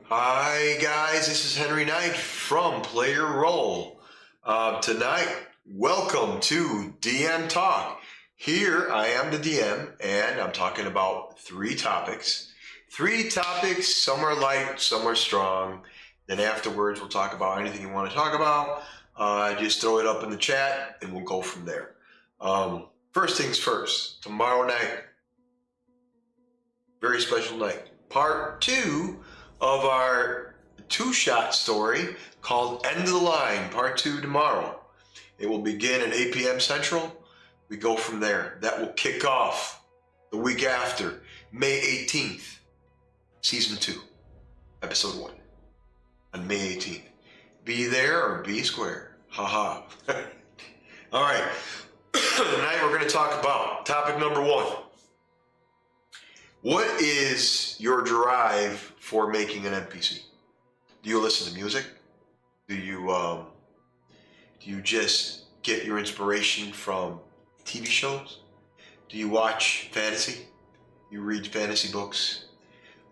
Hi guys, this is Henry Knight from Playerole. Tonight, welcome to DM Talk. Here I am the DM, and I'm talking about three topics. Some are light, some are strong. Then afterwards, we'll talk about anything you want to talk about. Just throw it up in the chat, and we'll go from there. First things first, tomorrow night, very special night, part 2 of our two-shot story called End of the Line, part 2 tomorrow. It will begin at 8 p.m. Central. We go from there. That will kick off the week after, May 18th, season 2, episode 1, on May 18th. Be there or be square. Haha. All right. Tonight we're going to talk about topic number 1. What is your drive for making an NPC? Do you listen to music? Do you just get your inspiration from TV shows? Do you watch fantasy? You read fantasy books?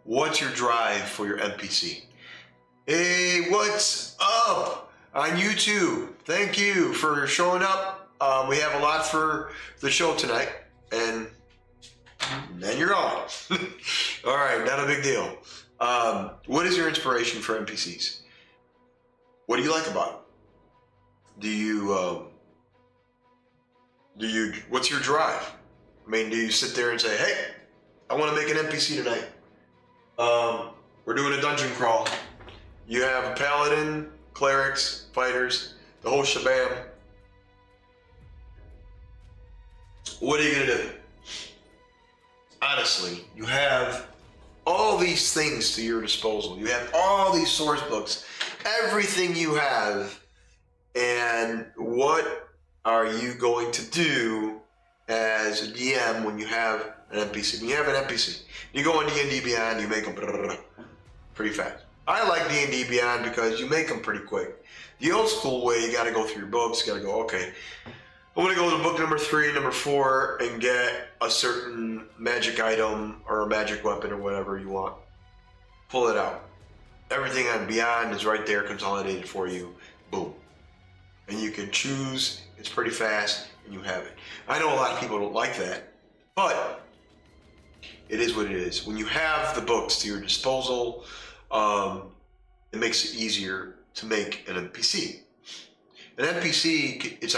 What's your drive for your NPC? Hey, what's up on YouTube? Thank you for showing up. We have a lot for the show tonight, and then you're on. All right, not a big deal. What is your inspiration for NPCs? What do you like about them? What's your drive? I mean, do you sit there and say, hey, I want to make an NPC tonight. We're doing a dungeon crawl. You have a paladin, clerics, fighters, the whole shabam. What are you going to do? Honestly, you have all these things to your disposal. You have all these source books, everything you have, and what are you going to do as a DM when you have an NPC? When you have an NPC, you go on D&D Beyond, you make them pretty fast. I like D&D Beyond because you make them pretty quick. The old school way, you got to go through your books, you got to go, okay, I'm going to go to book number 3, number 4, and get a certain magic item or a magic weapon or whatever you want. Pull it out. Everything on Beyond is right there, consolidated for you. Boom. And you can choose. It's pretty fast, and you have it. I know a lot of people don't like that, but it is what it is. When you have the books to your disposal, it makes it easier to make an NPC. An NPC,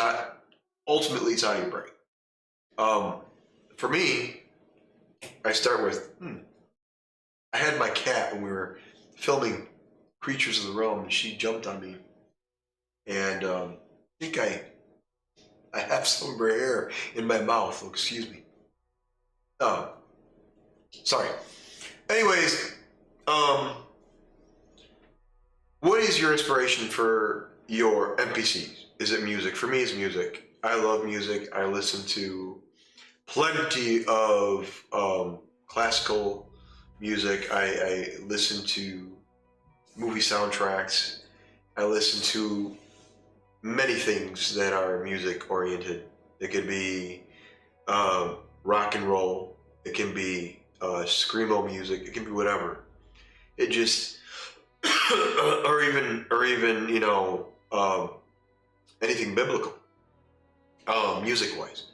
ultimately, it's out of your brain. For me, I start with, I had my cat when we were filming Creatures of the Realm, and she jumped on me. And I think I have some of her hair in my mouth. Oh, excuse me. Sorry. Anyways, what is your inspiration for your NPCs? Is it music? For me, it's music. I love music. I listen to plenty of classical music. I listen to movie soundtracks. I listen to many things that are music oriented. It could be rock and roll. It can be screamo music. It can be whatever. It just or even anything biblical. Music-wise,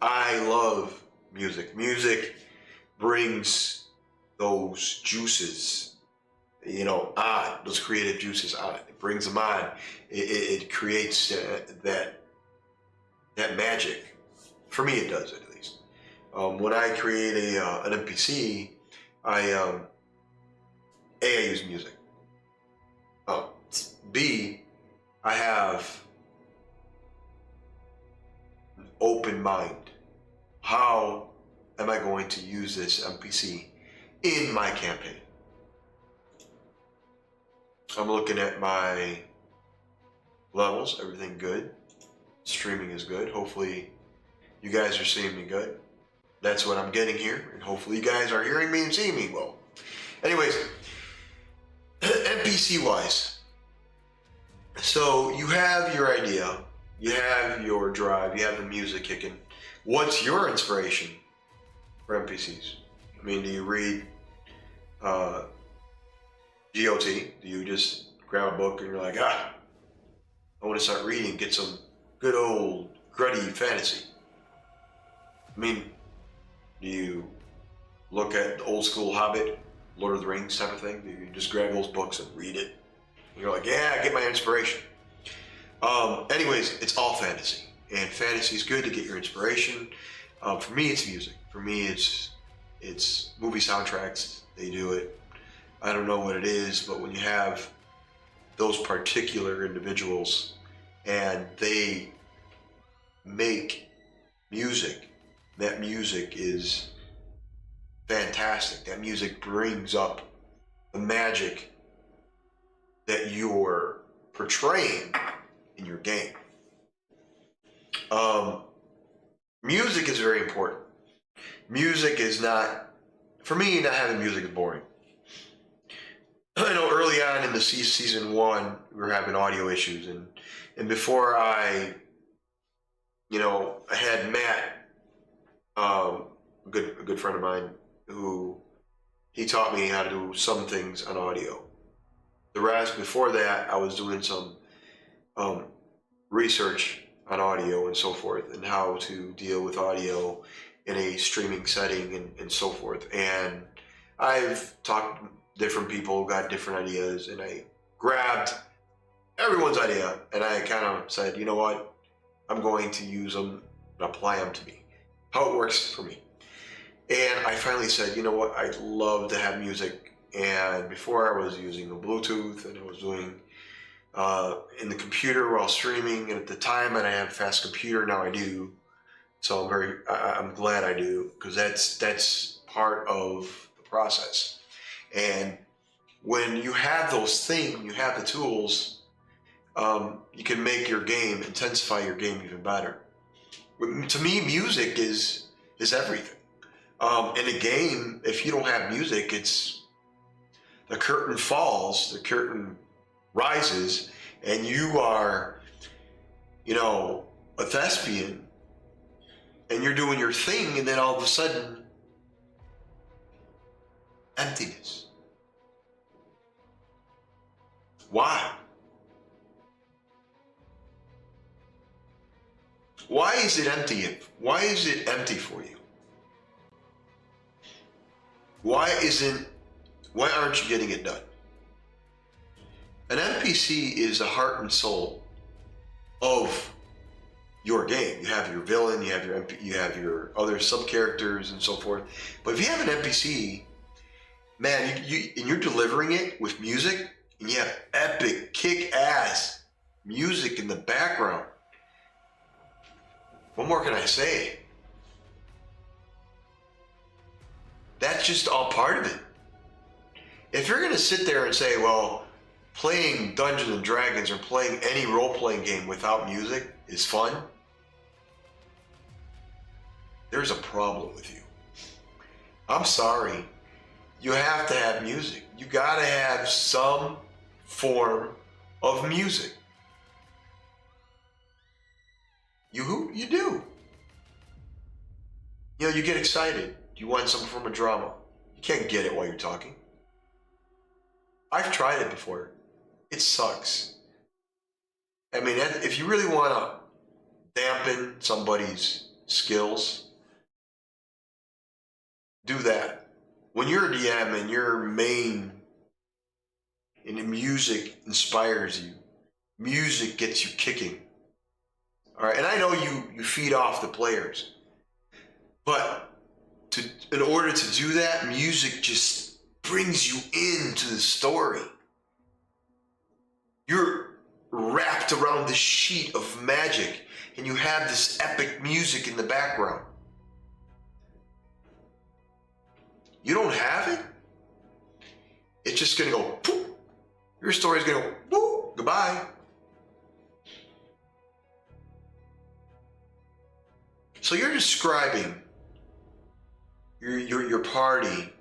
I love music. Music brings those juices, on, those creative juices on. It brings them on. It creates that magic. For me, it does, at least. When I create an NPC, I use music. B, I have an open mind. How am I going to use this NPC in my campaign? I'm looking at my levels, everything good. Streaming is good. Hopefully you guys are seeing me good. That's what I'm getting here, and hopefully you guys are hearing me and seeing me well. Anyways, NPC wise, So you have your idea, you have your drive, you have the music kicking. What's your inspiration for NPCs? I mean, do you read GOT? Do you just grab a book and you're like, I want to start reading, get some good old gruddy fantasy? I mean, do you look at the old school Hobbit, Lord of the Rings type of thing? Do you just grab those books and read it? And you're like, yeah, I get my inspiration. Anyways, it's all fantasy, and fantasy is good to get your inspiration. For me, it's music. For me, it's movie soundtracks. They do it. I don't know what it is, but when you have those particular individuals and they make music, that music is fantastic. That music brings up the magic that you're portraying in your game. Music is very important. Music is not, for me, not having music is boring. I know early on in the season 1, we were having audio issues, and before I had Matt, a good friend of mine, who he taught me how to do some things on audio. The rest, before that, I was doing some research on audio and so forth, and how to deal with audio in a streaming setting and so forth. And I've talked to different people, got different ideas, and I grabbed everyone's idea and I kind of said, you know what, I'm going to use them and apply them to me, how it works for me. And I finally said, you know what, I'd love to have music. And before I was using the Bluetooth, and I was doing in the computer while streaming, and at the time I didn't have a fast computer. Now I do, so I'm glad I do, because that's part of the process. And when you have those things, you have the tools, you can make your game, intensify your game even better. To me, music is everything. In a game, if you don't have music, it's the curtain falls, the curtain rises, and you are, a thespian, and you're doing your thing, and then all of a sudden, emptiness. Why? Why is it empty? Why is it empty for you? Why aren't you getting it done? An NPC is the heart and soul of your game. You have your villain, you have your other sub characters and so forth. But if you have an NPC, man, and you're delivering it with music, and you have epic, kick-ass music in the background, what more can I say? That's just all part of it. If you're going to sit there and say, well, playing Dungeons and Dragons or playing any role-playing game without music is fun, there's a problem with you. I'm sorry. You have to have music. You got to have some form of music. You do. You get excited. You want some form of drama. You can't get it while you're talking. I've tried it before. It sucks. I mean, if you really want to dampen somebody's skills, do that. When you're a DM and your main and the music inspires you, music gets you kicking. All right, and I know you feed off the players, but in order to do that, music just brings you into the story. You're wrapped around this sheet of magic, and you have this epic music in the background. You don't have it, it's just going to go poof. Your story's going to go poof, goodbye. So you're describing your party.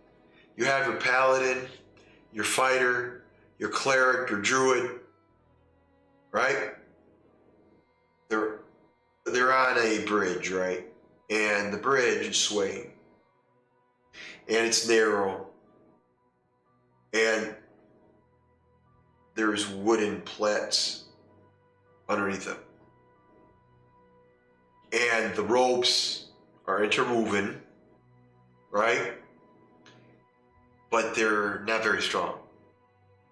You have your paladin, your fighter, your cleric, your druid, right? They're on a bridge, right? And the bridge is swaying, and it's narrow, and there's wooden plats underneath them, and the ropes are interwoven, right? But they're not very strong.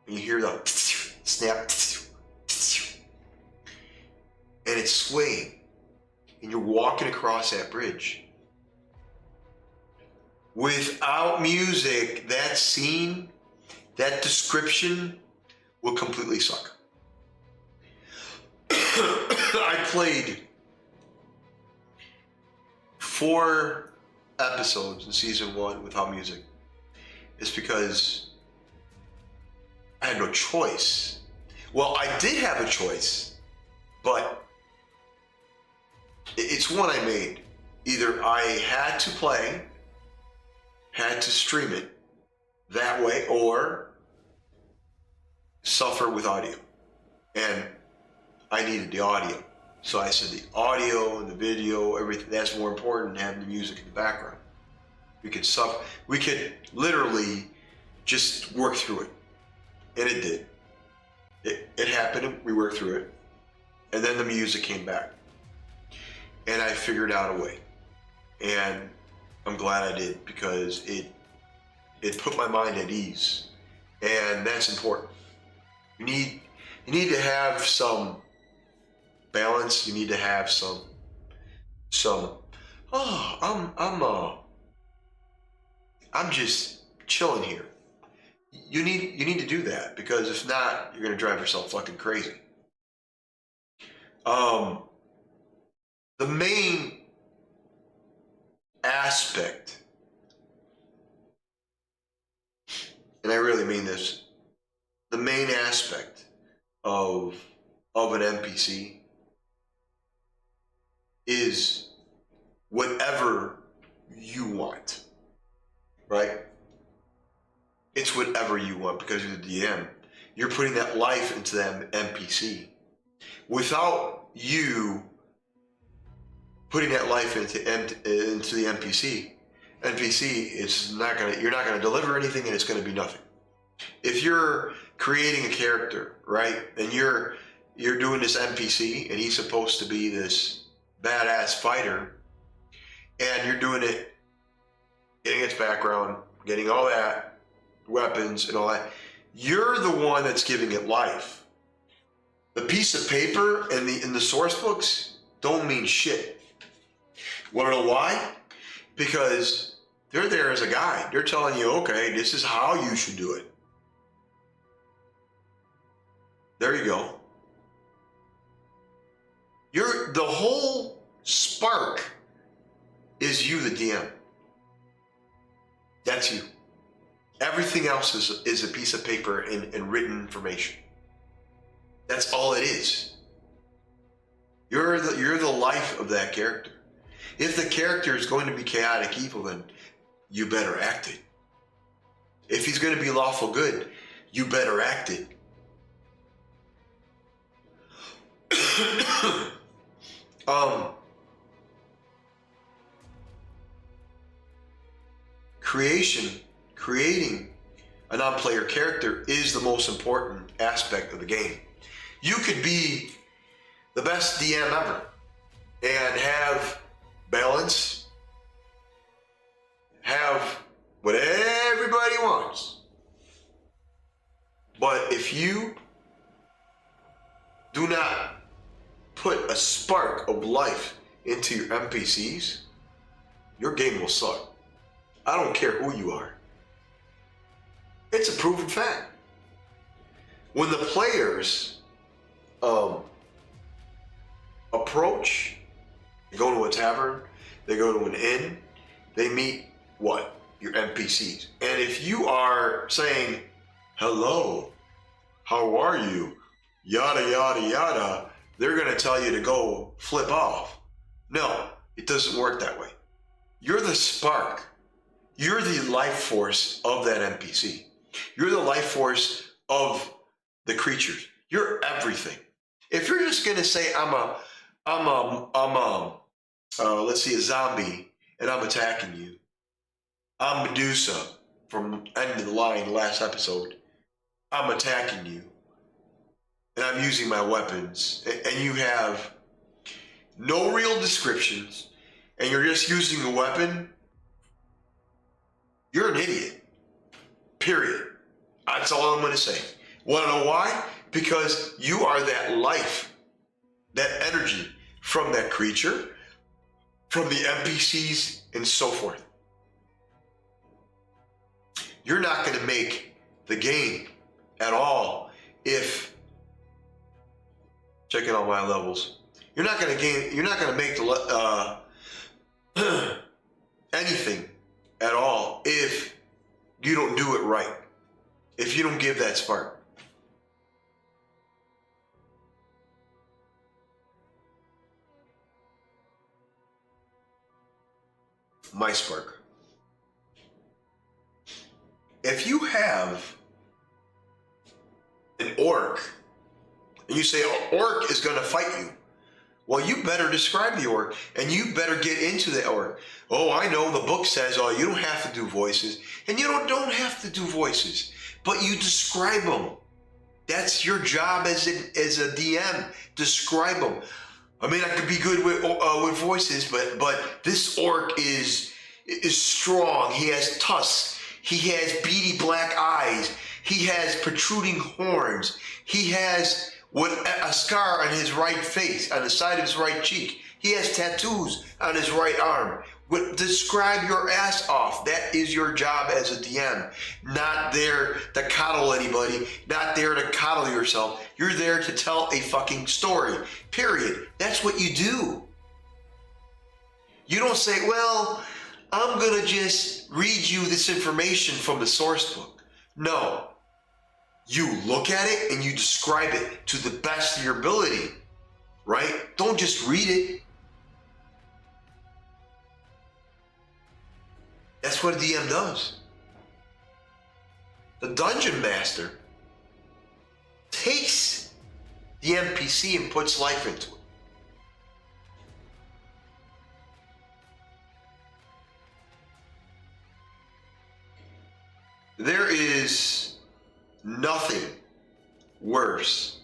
And you hear the snap, and it's swaying, and you're walking across that bridge. Without music, that scene, that description will completely suck. I played 4 episodes in season 1 without music. It's because I had no choice. Well, I did have a choice, but it's one I made. Either I had to play, had to stream it that way, or suffer with audio. And I needed the audio. So I said the audio and the video, everything, that's more important than having the music in the background. We could literally just work through it. And it did. It happened, we worked through it. And then the music came back. And I figured out a way. And I'm glad I did, because it put my mind at ease. And that's important. You need to have some balance. You need to have some I'm just chilling here. You need to do that, because if not, you're gonna drive yourself fucking crazy. The main aspect, and I really mean this, the main aspect of an NPC is whatever you want, right? It's whatever you want, because you're the DM. You're putting that life into that NPC. Without you putting that life into the NPC, you're not gonna deliver anything, and it's gonna be nothing. If you're creating a character, right, and you're doing this NPC, and he's supposed to be this badass fighter, and you're doing it, getting its background, getting all that, weapons and all that, you're the one that's giving it life. The piece of paper and in the source books don't mean shit. Want to know why? Because they're there as a guide. They're telling you, okay, this is how you should do it. There you go. The whole spark is you, the DM. That's you. Everything else is a piece of paper and written information. That's all it is. You're the life of that character. If the character is going to be chaotic evil, then you better act it. If he's going to be lawful good, you better act it. Creating a non-player character is the most important aspect of the game. You could be the best DM ever and have balance, have what everybody wants. But if you do not put a spark of life into your NPCs, your game will suck. I don't care who you are. It's a proven fact. When the players approach, they go to a tavern, they go to an inn, they meet what? Your NPCs. And if you are saying, hello, how are you? Yada, yada, yada, they're going to tell you to go flip off. No, it doesn't work that way. You're the spark. You're the life force of that NPC. You're the life force of the creatures. You're everything. If you're just gonna say let's see, a zombie, and I'm attacking you. I'm Medusa from End of the Line last episode. I'm attacking you, and I'm using my weapons, and you have no real descriptions, and you're just using a weapon. You're an idiot. Period. That's all I'm going to say. Want to know why? Because you are that life, that energy from that creature, from the NPCs, and so forth. You're not going to make the game at all if, checking all my levels, you're not going to make the anything at all if you don't do it right. If you don't give that spark. My spark. If you have an orc and you say an orc is going to fight you, well, you better describe the orc and you better get into the orc. Oh, I know the book says, oh, you don't have to do voices, and you don't have to do voices, but you describe them. That's your job as a DM. Describe them. I mean, I could be good with voices, but this orc is strong. He has tusks. He has beady black eyes. He has protruding horns. He has a scar on his right face, on the side of his right cheek. He has tattoos on his right arm. Describe your ass off. That is your job as a DM. Not there to coddle anybody. Not there to coddle yourself. You're there to tell a fucking story. Period. That's what you do. You don't say, well, I'm going to just read you this information from the source book. No. You look at it and you describe it to the best of your ability, right? Don't just read it. That's what a DM does. The dungeon master takes the NPC and puts life into it. There is nothing worse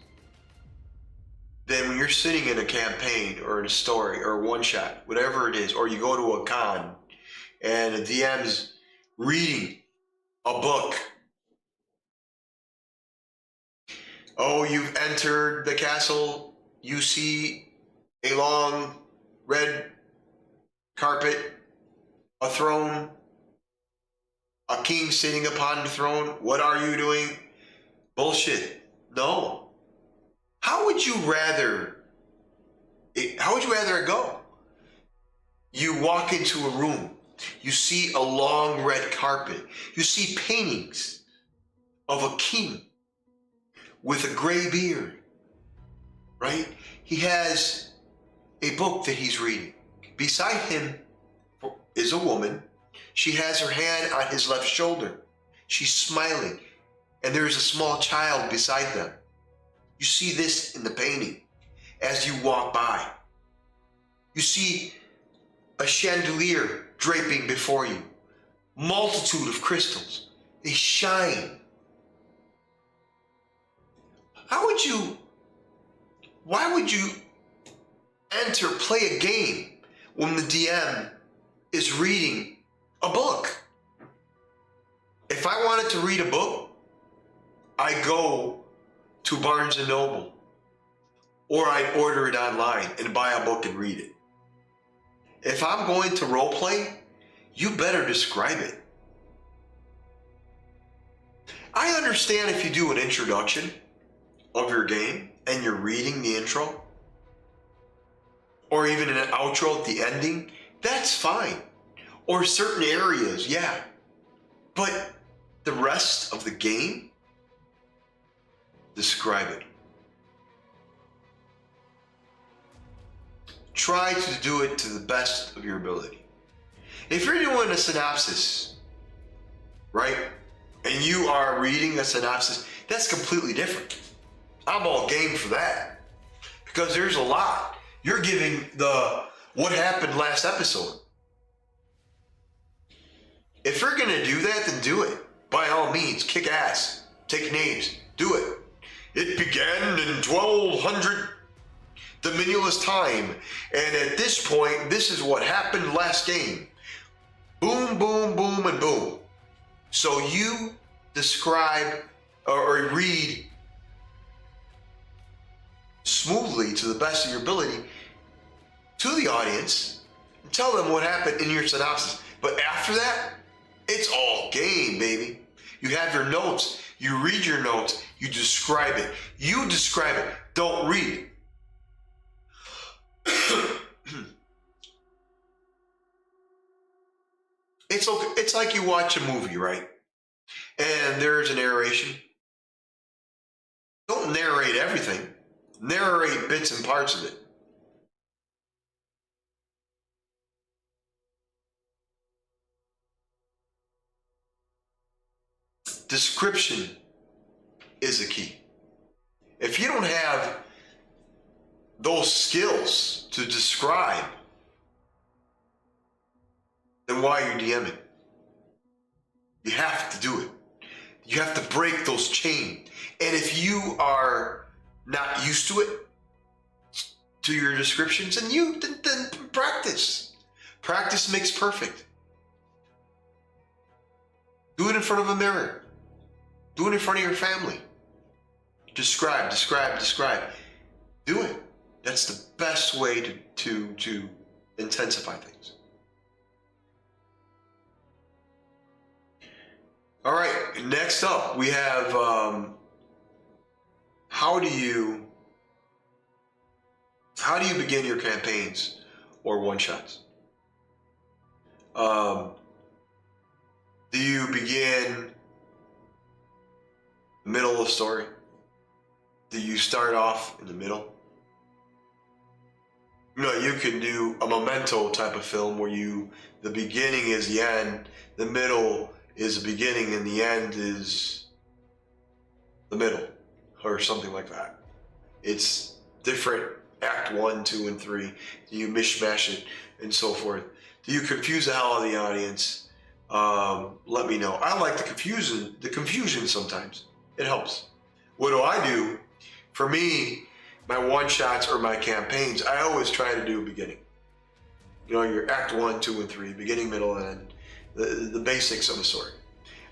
than when you're sitting in a campaign or in a story or a one-shot, whatever it is, or you go to a con and the DM's reading a book. Oh, you've entered the castle. You see a long red carpet, a throne, a king sitting upon the throne. What are you doing? Bullshit. No. How would you rather it go? You walk into a room. You see a long red carpet. You see paintings of a king with a gray beard, right? He has a book that he's reading. Beside him is a woman. She has her hand on his left shoulder. She's smiling, and there is a small child beside them. You see this in the painting as you walk by. You see a chandelier draping before you. Multitude of crystals. They shine. Why would you play a game when the DM is reading a book? If I wanted to read a book, I go to Barnes & Noble, or I order it online and buy a book and read it. If I'm going to role play, you better describe it. I understand if you do an introduction of your game and you're reading the intro, or even an outro at the ending, that's fine. Or certain areas, yeah. But the rest of the game, describe it. Try to do it to the best of your ability. If you're doing a synopsis, right, and you are reading a synopsis, that's completely different. I'm all game for that. because there's a lot. You're giving the what happened last episode. If you're going to do that, then do it. By all means, kick ass. Take names. Do it. It began in 1200 Dominulus time. And at this point, this is what happened last game. Boom, boom, boom, and boom. So you describe or read smoothly to the best of your ability to the audience and tell them what happened in your synopsis. But after that, it's all game, baby. You have your notes. You read your notes. You describe it. You describe it. Don't read it. It's okay. It's like you watch a movie, right? And there's a narration. Don't narrate everything. Narrate bits and parts of it. Description is the key. If you don't have those skills to describe, then why are you DMing? You have to do it. You have to break those chains. And if you are not used to it, to your descriptions, then practice. Practice makes perfect. Do it in front of a mirror. Do it in front of your family. Describe. Do it. That's the best way to intensify things. All right, next up we have how do you begin your campaigns or one-shots? Do you begin the middle of the story? Do you start off in the middle? You can do a Memento type of film where the beginning is the end, the middle is the beginning, and the end is the middle, or something like that. It's different, act 1, 2, and 3. Do you mishmash it and so forth? Do you confuse the hell out of the audience? Let me know. I like the confusion sometimes. It helps. What do I do? For me, my one-shots or my campaigns, I always try to do a beginning. Your act 1, 2, and 3, beginning, middle, and end. The basics of the story.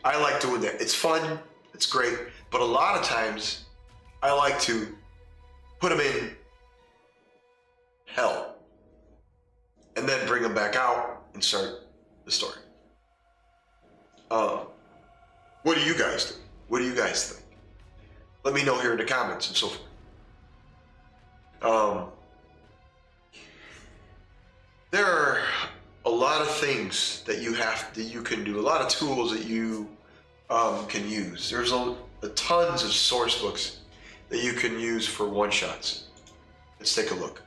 I like doing that. It's fun. It's great. But a lot of times, I like to put them in hell and then bring them back out and start the story. What do you guys do? What do you guys think? Let me know here in the comments and so forth. There are a lot of things that you can do, a lot of tools that you can use. There's tons of source books that you can use for one-shots. Let's take a look.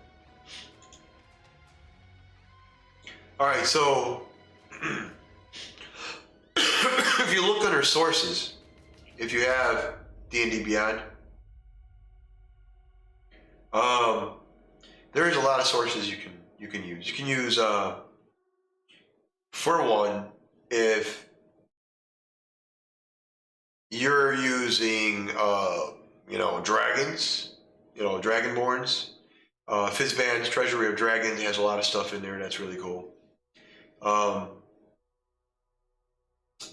All right, so if you look under sources, if you have D&D Beyond, there's a lot of sources you can use. You can use, for one, if you're using, dragons, Dragonborns, Fizzband's Treasury of Dragons has a lot of stuff in there that's really cool.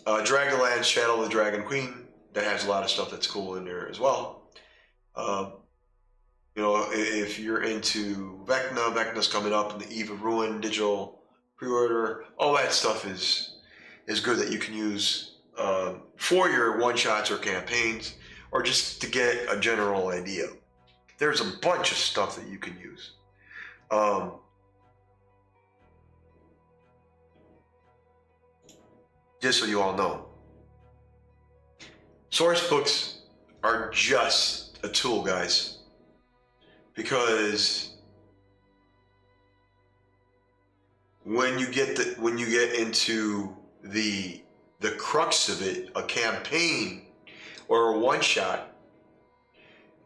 Dragonlance Shadow of the Dragon Queen, that has a lot of stuff that's cool in there as well. If you're into Vecna's coming up, and the Eve of Ruin digital pre-order, all that stuff is good that you can use for your one-shots or campaigns, or just to get a general idea. There's a bunch of stuff that you can use. Just so you all know, source books are just a tool, guys. Because when you get into the crux of it, a campaign or a one-shot,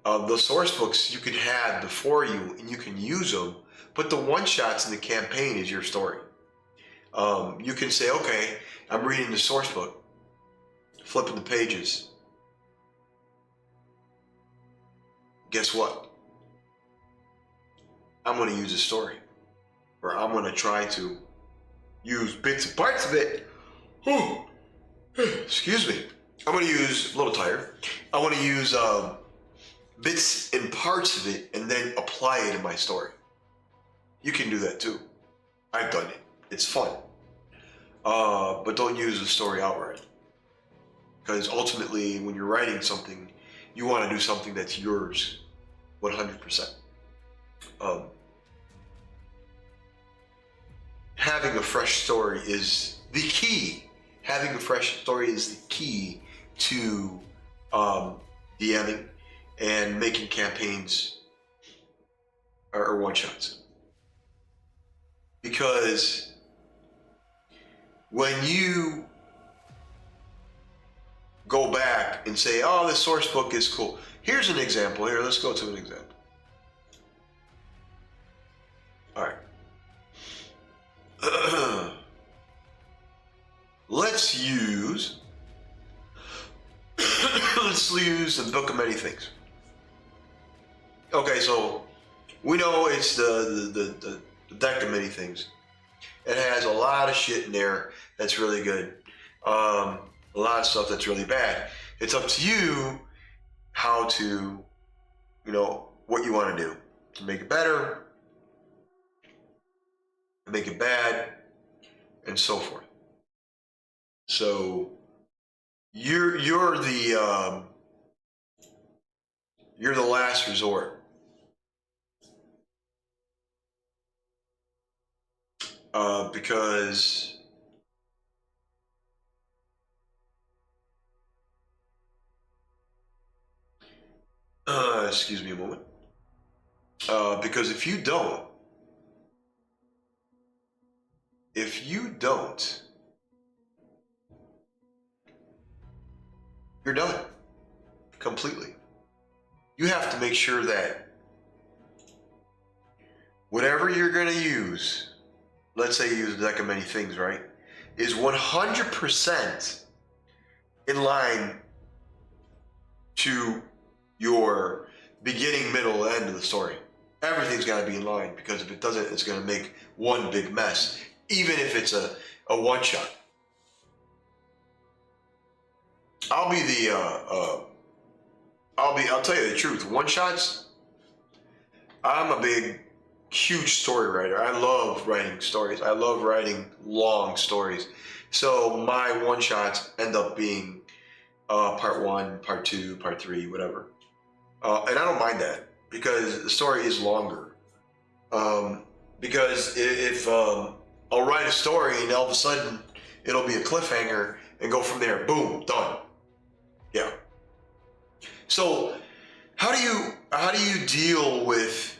The source books you can have before you, and you can use them, but the one-shots in the campaign is your story. You can say, okay, I'm reading the source book, flipping the pages. Guess what? I'm going to use a story, or I'm going to try to use bits and parts of it. Excuse me. I'm going to use, a little tired, I want to use bits and parts of it and then apply it in my story. You can do that too. I've done it. It's fun. But don't use the story outright. Because ultimately, when you're writing something, you want to do something that's yours 100%. Having a fresh story is the key. Having a fresh story is the key to DMing and making campaigns or one-shots. Because when you go back and say, oh, the source book is cool. Here's an example. Here, let's go to an example. All right. Let's use the Book of Many Things. Okay, so we know it's the deck of many things. It has a lot of shit in there that's really good. A lot of stuff that's really bad. It's up to you how to, what you want to do to make it better, make it bad, and so forth. So you're the last resort. Because excuse me a moment. Because if you don't, you're done completely. You have to make sure that whatever you're going to use, let's say you use a deck of many things, right, is 100% in line to your beginning, middle, and end of the story. Everything's got to be in line, because if it doesn't, it's going to make one big mess, even if it's a one-shot. I'll tell you the truth. One-shots, I'm a big, huge story writer. I love writing stories. I love writing long stories. So my one-shots end up being part 1, part 2, part 3, whatever. And I don't mind that, because the story is longer. Because if I'll write a story and all of a sudden it'll be a cliffhanger and go from there, boom, done. Yeah. So how do you deal with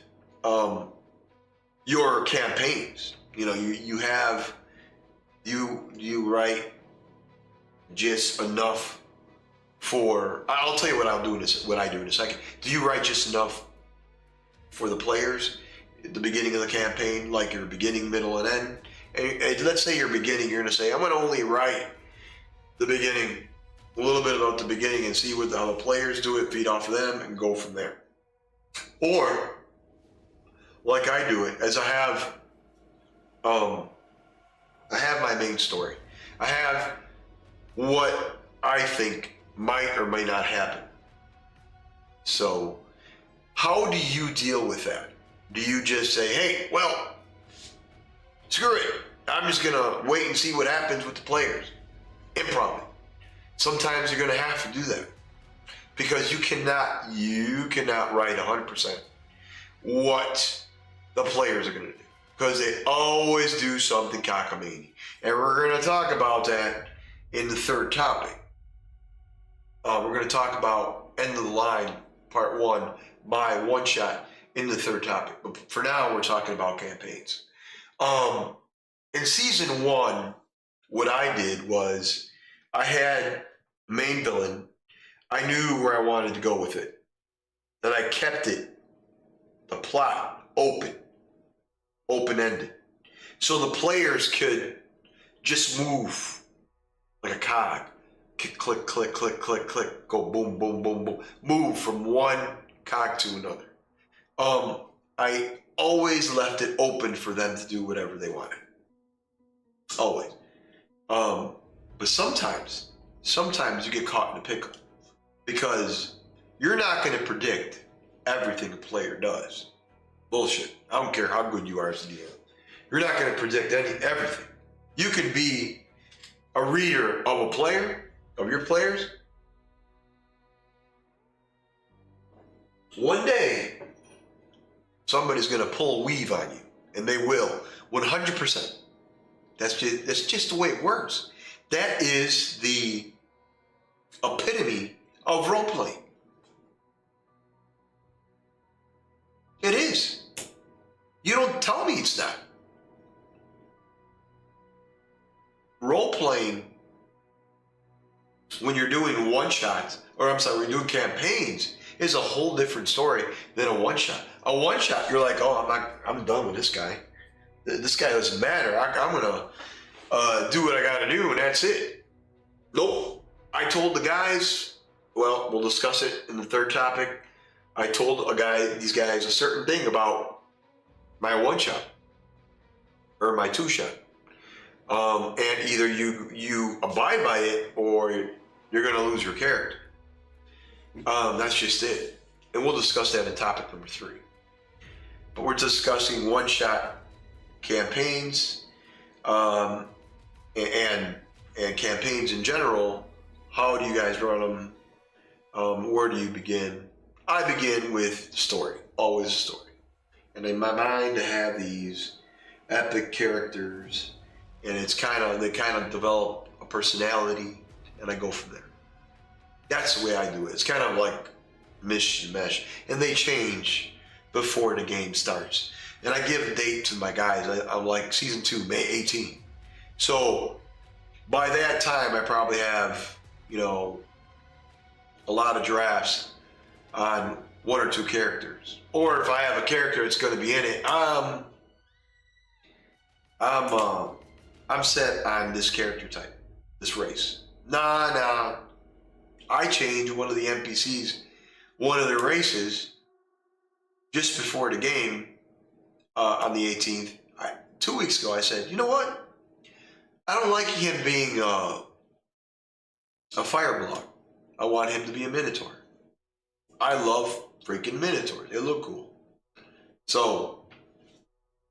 your campaigns? You write just enough for, I'll tell you what I do in a second. Do you write just enough for the players at the beginning of the campaign, like your beginning, middle, and end? And let's say your beginning, you're going to say, I'm going to only write the beginning, a little bit about the beginning, and see how the players do it, feed off of them, and go from there. Or, like I do it, as I have my main story. I have what I think might or may not happen. So, how do you deal with that? Do you just say, hey, well, screw it, I'm just gonna wait and see what happens with the players? Improv. Sometimes you're gonna have to do that, because you cannot write 100% what the players are gonna do, because they always do something cockamamie. And we're gonna talk about that in the third topic. We're going to talk about End of the Line, Part 1, my one-shot, in the third topic. But for now, we're talking about campaigns. In Season 1, what I did was I had main villain. I knew where I wanted to go with it. that I kept the plot open-ended. So the players could just move like a cog. Click, click, click, click, click, click, go boom, boom, boom, boom. Move from one cog to another. I always left it open for them to do whatever they wanted. Always. But sometimes you get caught in a pickle because you're not going to predict everything a player does. Bullshit. I don't care how good you are as a DM. You're not going to predict everything. You can be a reader of a player, of your players. One day, somebody's going to pull a weave on you, and they will, 100%. That's just the way it works. That is the epitome of role-playing. It is. You don't tell me it's not. Role-playing, when you're doing one-shots, or I'm sorry, when you're doing campaigns, is a whole different story than a one-shot. A one-shot, you're like, oh, I'm done with this guy. This guy doesn't matter. I'm gonna do what I gotta do, and that's it. Nope. I told the guys, well, we'll discuss it in the third topic. I told these guys a certain thing about my one-shot or my two-shot. And either you abide by it or you're gonna lose your character. That's just it. And we'll discuss that in topic number 3. But we're discussing one-shot campaigns and campaigns in general. How do you guys run them? Where do you begin? I begin with story, always a story. And in my mind, I have these epic characters, and they kind of develop a personality, and I go from there. That's the way I do it. It's kind of like mish and mesh, and they change before the game starts. And I give a date to my guys. I'm like season 2, May 18. So by that time, I probably have, a lot of drafts on 1 or 2 characters. Or if I have a character that's going to be in it, I'm set on this character type, this race. Nah. I changed one of the NPCs, one of the races, just before the game on the 18th. 2 weeks ago, I said, you know what? I don't like him being a fireblog. I want him to be a minotaur. I love freaking minotaurs. They look cool. So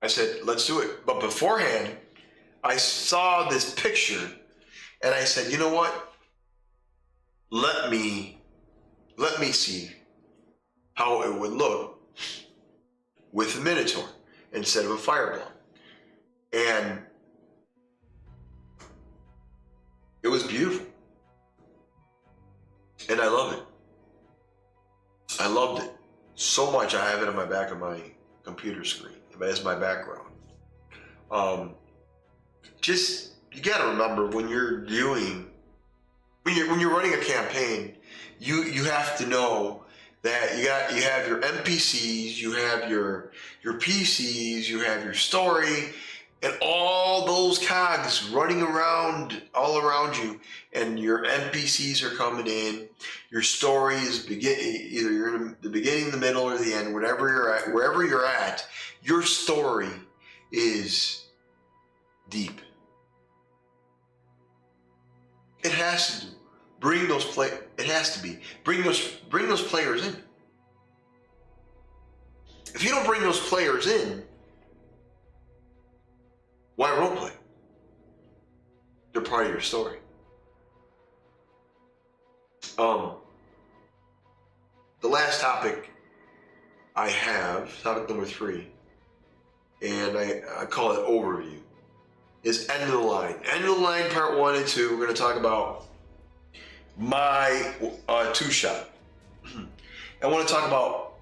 I said, let's do it. But beforehand, I saw this picture and I said, you know what? Let me see how it would look with a minotaur instead of a fireblog. And it was beautiful. And I love it. I loved it so much. I have it on my back of my computer screen as my background. You got to remember when you're running a campaign, you have to know that you have your NPCs, you have your PCs, you have your story, and all those cogs running around all around you, and your NPCs are coming in. Your story is either you're in the beginning, the middle, or the end. Wherever you're at, your story is deep. It has to bring those players in. If you don't bring those players in, why roleplay? They're part of your story. The last topic I have, topic number 3, and I call it overview, is end of the line. End of the line, part 1 and 2. We're going to talk about my two-shot. I want to talk about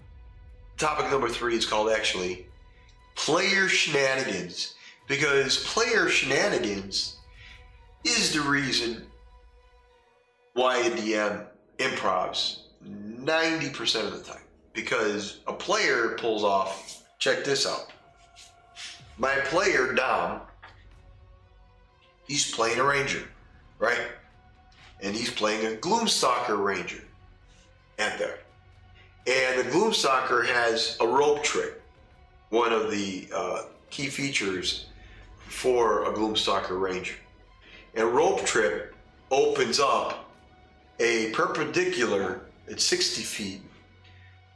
topic number 3 is called actually player shenanigans, because player shenanigans is the reason why a DM improvs 90% of the time. because a player pulls off, check this out. My player, Dom, he's playing a ranger, right? And he's playing a Gloomstalker ranger at there. And the Gloomstalker has a rope trick, one of the key features for a Gloomstalker ranger. And rope trick opens up a perpendicular, it's 60 feet,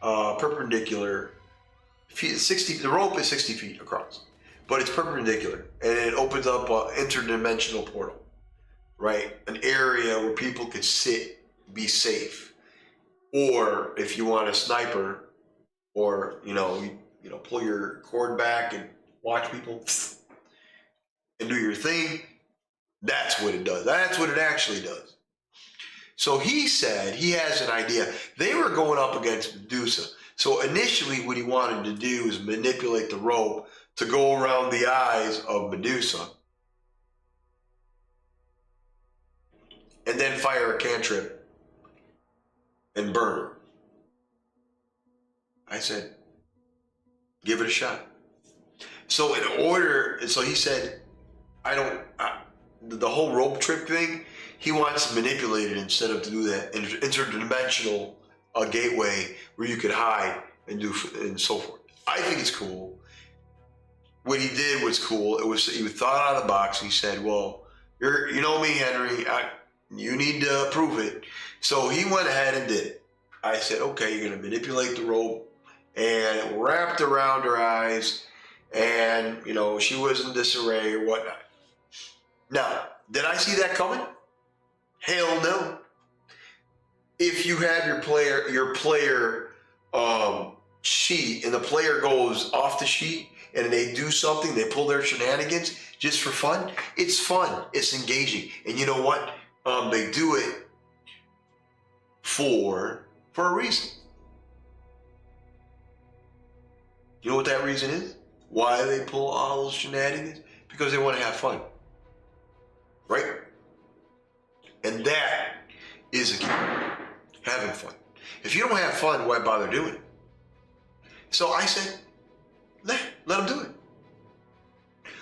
perpendicular, the rope is 60 feet across, but it's perpendicular, and it opens up an interdimensional portal, right? An area where people could sit, be safe. Or if you want a sniper, or you pull your cord back and watch people and do your thing, that's what it does. That's what it actually does. So he said he has an idea. They were going up against Medusa. So initially what he wanted to do is manipulate the rope to go around the eyes of Medusa and then fire a cantrip and burn her. I said, give it a shot. So he said, the whole rope trick thing, he wants to manipulate it instead of to do that interdimensional gateway where you could hide and do and so forth. I think it's cool. What he did was cool. He thought out of the box. He said, "Well, you know me, Henry. You need to prove it." So he went ahead and did it. I said, "Okay, you're going to manipulate the rope," and it wrapped around her eyes, and she was in disarray or whatnot. Now, did I see that coming? Hell no. If you have your player sheet and the player goes off the sheet and they do something, they pull their shenanigans just for fun, it's fun, it's engaging. And you know what? They do it for a reason. You know what that reason is? Why they pull all those shenanigans? Because they want to have fun. Right? And that is a key. Having fun. If you don't have fun, why bother doing it? So I said, let them do it.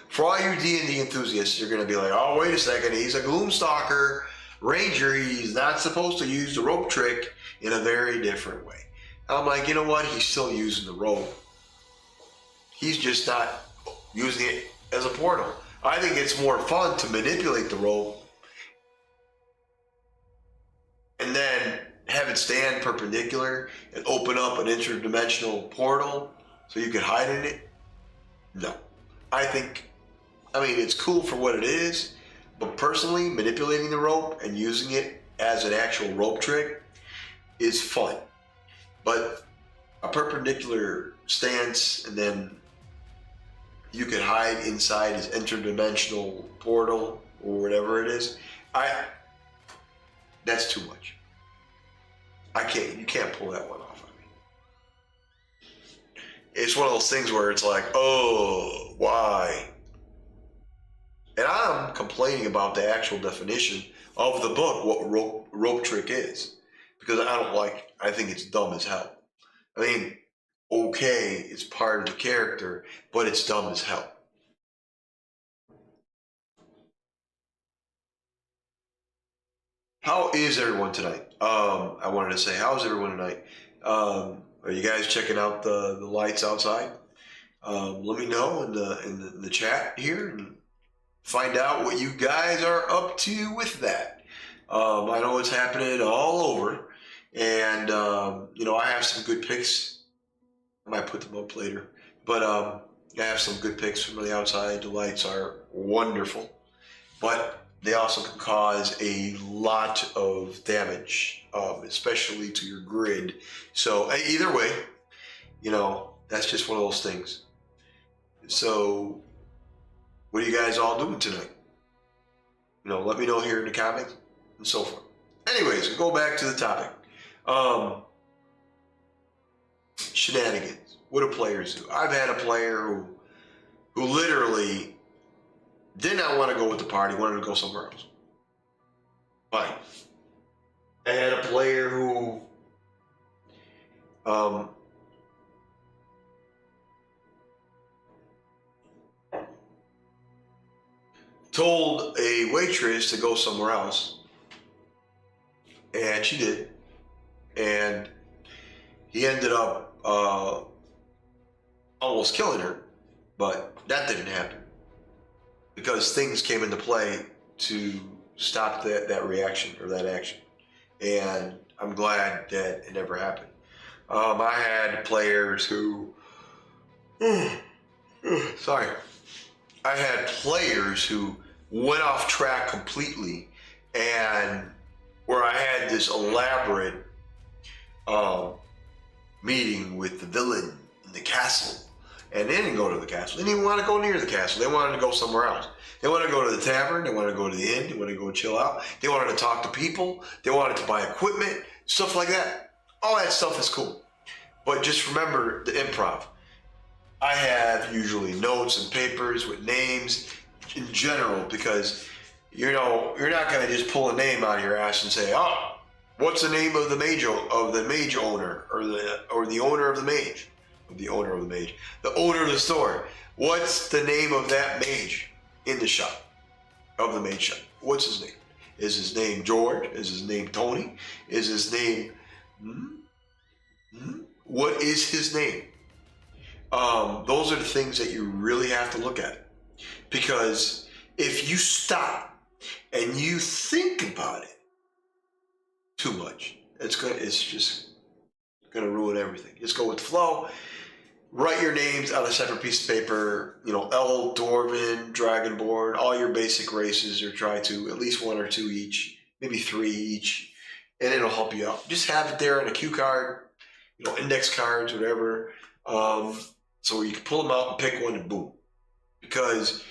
For all you D&D enthusiasts, you're going to be like, oh, wait a second, he's a Gloomstalker ranger. He's not supposed to use the rope trick in a very different way. I'm like, you know what? He's still using the rope. He's just not using it as a portal. I think it's more fun to manipulate the rope and then have it stand perpendicular and open up an interdimensional portal so you can hide in it. No. It's cool for what it is, but personally, manipulating the rope and using it as an actual rope trick is fun. But a perpendicular stance and then you can hide inside his interdimensional portal or whatever it is, that's too much. You can't pull that one off on me. It's one of those things where it's like, oh, why? And I'm complaining about the actual definition of the book, what rope trick is. Because I think it's dumb as hell. Okay, it's part of the character, but it's dumb as hell. How is everyone tonight? I wanted to say, how's everyone tonight? Are you guys checking out the lights outside? Let me know in the chat here and find out what you guys are up to with that. I know it's happening all over, and I have some good picks. I might put them up later, but I have some good picks from the outside. The lights are wonderful, but they also can cause a lot of damage, especially to your grid. So either way, that's just one of those things. So what are you guys all doing tonight? Let me know here in the comments and so forth. Anyways, go back to the topic. Shenanigans. What do players do? I've had a player who literally did not want to go with the party, wanted to go somewhere else. Fine. I had a player who told a waitress to go somewhere else, and she did, and he ended up almost killing her, but that didn't happen because things came into play to stop that reaction or that action, and I'm glad that it never happened. I had players who, sorry, I had players who went off track completely, and where I had this elaborate meeting with the villain in the castle, and they didn't go to the castle. They didn't even want to go near the castle. They wanted to go somewhere else. They wanted to go to the tavern. They wanted to go to the inn. They wanted to go chill out. They wanted to talk to people. They wanted to buy equipment, stuff like that. All that stuff is cool. But just remember the improv. I have usually notes and papers with names in general, because you're not going to just pull a name out of your ass and say, "Oh, what's the name of the mage owner, or the owner of the mage, the owner of the store? What's the name of that mage in the shop, of the mage shop? What's his name? Is his name George? Is his name Tony? Is his name? What is his name?" Those are the things that you really have to look at, because if you stop and you think about it too much, it's just gonna ruin everything. Just go with the flow. Write your names on a separate piece of paper. Elf, Dwarven, Dragonborn, all your basic races, or try to at least 1 or 2 each, maybe 3 each, and it'll help you out. Just have it there in a cue card, index cards, whatever. So you can pull them out and pick one and boom. Because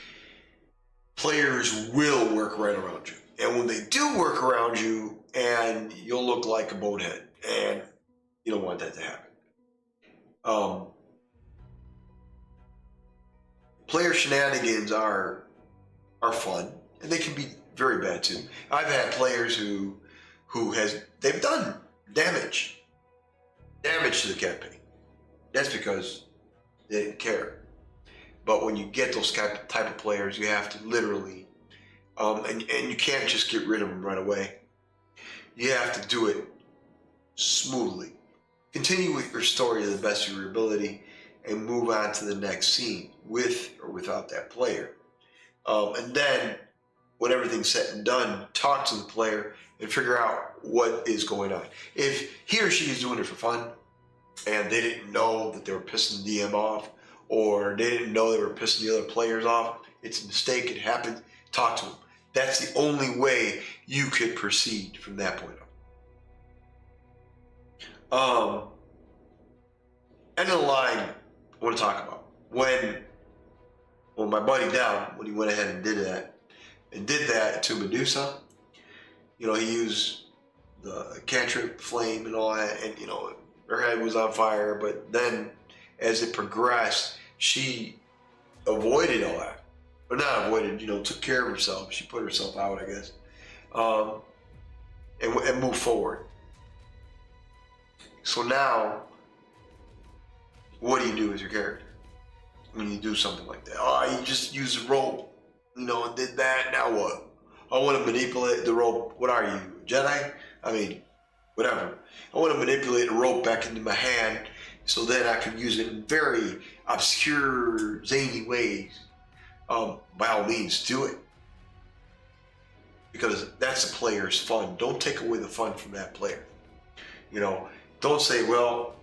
players will work right around you. And when they do work around you, and you'll look like a bonehead, and you don't want that to happen. Player shenanigans are fun, and they can be very bad too. I've had players who they've done damage to the campaign. That's because they didn't care. But when you get those type of players, you have to literally, and you can't just get rid of them right away. You have to do it smoothly. Continue with your story to the best of your ability, and move on to the next scene with or without that player. And then, when everything's said and done, talk to the player and figure out what is going on. If he or she is doing it for fun, and they didn't know that they were pissing the DM off, or they didn't know they were pissing the other players off, it's a mistake, it happened, talk to them. That's the only way you could proceed from that point on. End of the line, I want to talk about when my buddy Down, when he went ahead and did that to Medusa, he used the cantrip flame and all that, and her head was on fire, but then as it progressed, she avoided all that. But not avoided, took care of herself. She put herself out, I guess, and moved forward. So now, what do you do as your character when you do something like that? Oh, you just use a rope, and did that. Now what? I want to manipulate the rope. What are you, Jedi? I mean, whatever. I want to manipulate the rope back into my hand so that I can use it in very obscure, zany ways. By all means, do it. Because that's the player's fun. Don't take away the fun from that player. Don't say, well,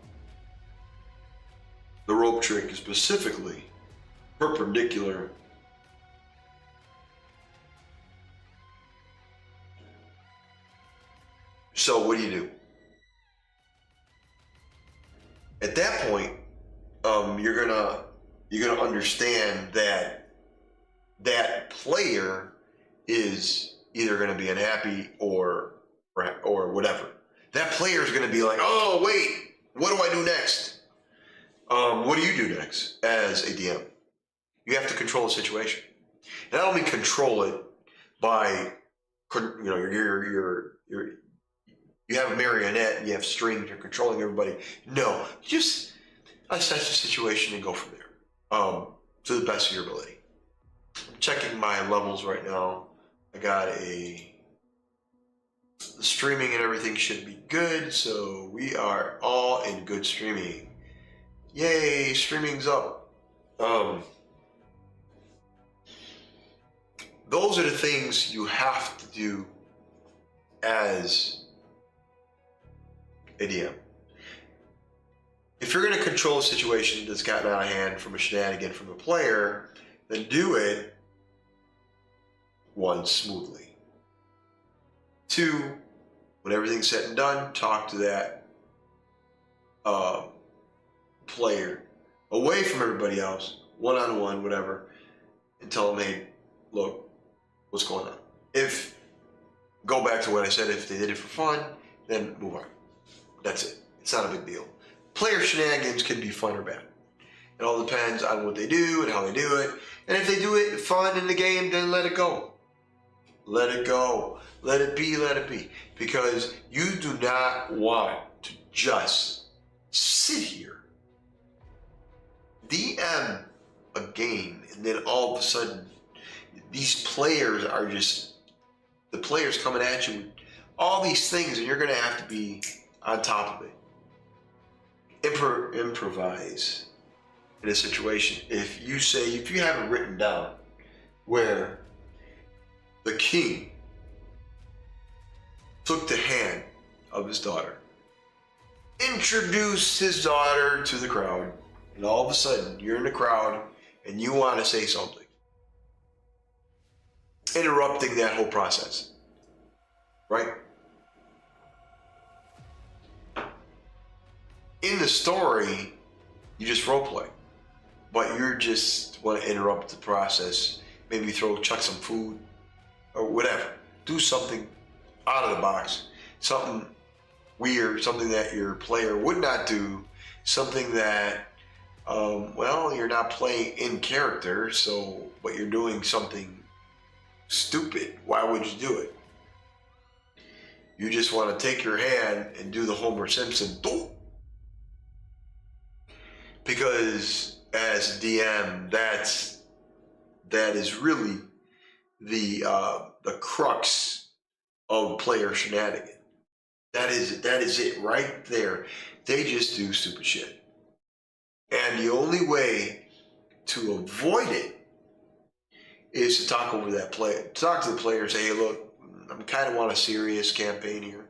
the rope trick is specifically perpendicular. So what do? At that point, you're gonna understand that player is either gonna be unhappy or whatever. That player is gonna be like, oh wait, what do I do next? What do you do next as a DM? You have to control the situation, and I don't mean control it by you have a marionette and you have strings, you're controlling everybody. No, just assess the situation and go from there to the best of your ability. I'm checking my levels right now. I got the streaming and everything should be good, so we are all in good streaming. Yay, streaming's up. Those are the things you have to do as a DM. If you're going to control a situation that's gotten out of hand from a shenanigan from a player, then do it, one, smoothly. Two, when everything's said and done, talk to that player away from everybody else, one-on-one, whatever, and tell them, hey, look, what's going on? If, go back to what I said, if they did it for fun, then move on. That's it. It's not a big deal. Player shenanigans can be fun or bad. It all depends on what they do and how they do it. And if they do it fun in the game, then let it go. Let it go. Let it be, let it be. Because you do not want to just sit here, DM a game, and then all of a sudden, these players are just, the players coming at you with all these things, and you're going to have to be on top of it. Improvise in a situation. If you have it written down where the king took the hand of his daughter, introduced his daughter to the crowd, and all of a sudden you're in the crowd and you want to say something, interrupting that whole process, right? In the story, you just roleplay, but you just want to interrupt the process. Maybe chuck some food or whatever. Do something out of the box, something weird, something that your player would not do, something that, well, you're not playing in character, so, but you're doing something stupid. Why would you do it? You just want to take your hand and do the Homer Simpson, boom. Because as DM, that is really the crux of player shenanigan. That is it right there. They just do stupid shit. And the only way to avoid it is to talk to the player and say, hey, look, I kind of want a serious campaign here.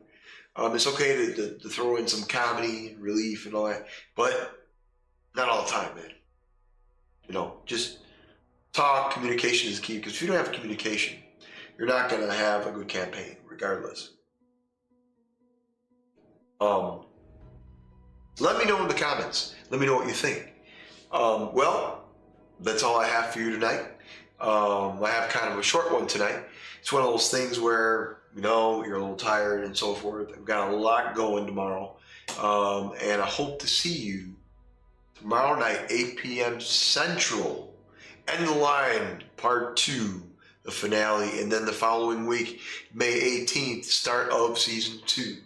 It's okay to throw in some comedy, relief, and all that, but not all the time, man. Just talk. Communication is key, because if you don't have communication, you're not going to have a good campaign, regardless. Let me know in the comments. Let me know what you think. Well, that's all I have for you tonight. I have kind of a short one tonight. It's one of those things where, you're a little tired and so forth. I've got a lot going tomorrow. And I hope to see you tomorrow night, 8 p.m. Central. End the Line, Part 2, the finale. And then the following week, May 18th, start of Season 2.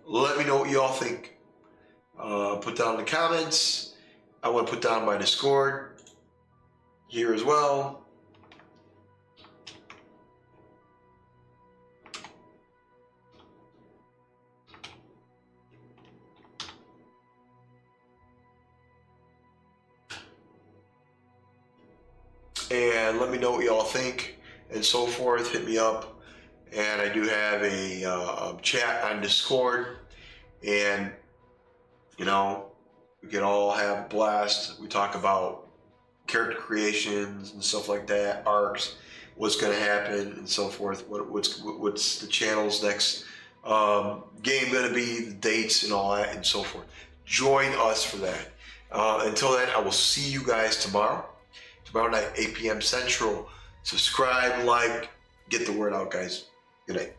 Let me know what you all think. Put down in the comments. I want to put down my Discord here as well. And let me know what y'all think and so forth. Hit me up. And I do have a chat on Discord. And, we can all have a blast. We talk about character creations and stuff like that, arcs, what's going to happen and so forth. What's the channel's next game going to be, the dates and all that and so forth. Join us for that. Until then, I will see you guys tomorrow night, 8 p.m. Central. Subscribe, like, get the word out, guys. Good night.